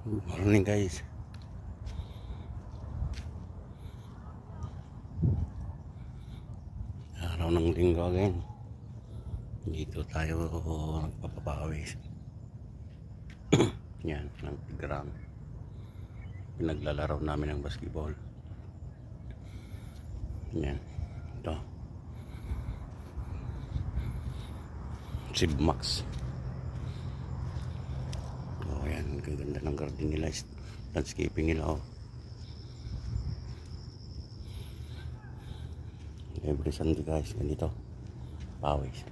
Morning guys. Araw ng linggo again. Dito tayo nagpapapawis. Yan, ng Tigrang. Pinaglalaro namin ng basketball. Yan, ito Sibmax. Oh, yan, ganda ng garden nila, landscaping nila. Oh, every Sunday guys, ganito pawis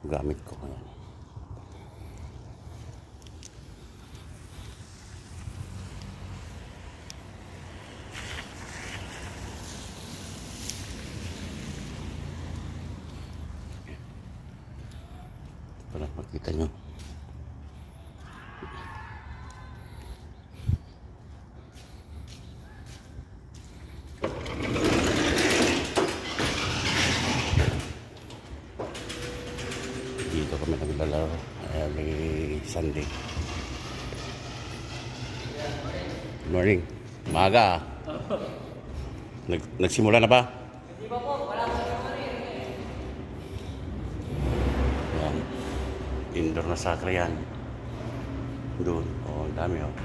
gamit ko. Ayan. Para makita nyo. Dito kami naglalaro every Sunday. Good morning. Umaga. Nagsimula na ba? Hindi pa po, wala pa naman Yan. Indoor na soccer yan. Doon. Oh, ang dami oh.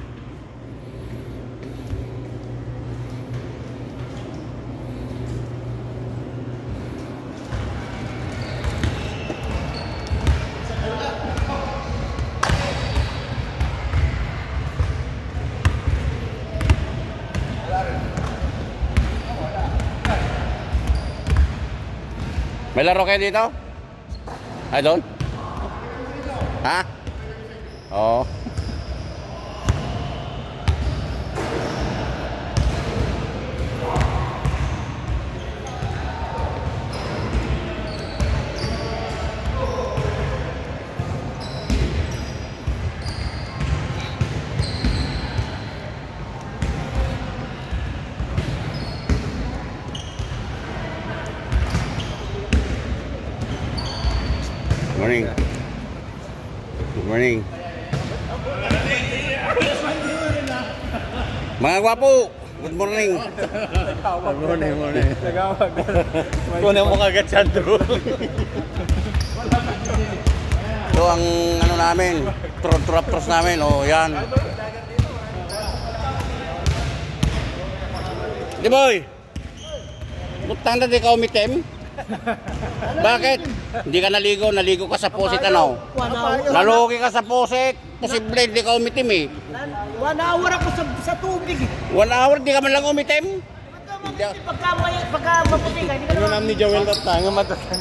May laro kayo dito? Ay, doon? Ha? Oo. Morning. Good morning. Mga gwapo, good morning. Good morning, morning. Nagawag. Kunin mo kagad siya doon. Ito ang ano namin, trap-tras namin. Oh, yan. Di boy? Butang na di ka umitim? Bakit? Hindi ka naligo, naligo ka sa posit ano? Nalugi ka sa posit. Posible hindi ka umitim eh. 1 hour ako sa tubig. 1 hour di ka man lang umitim? Pagka maputi ka, hindi ka Ano naman. naman ni Joel at tanga matasan.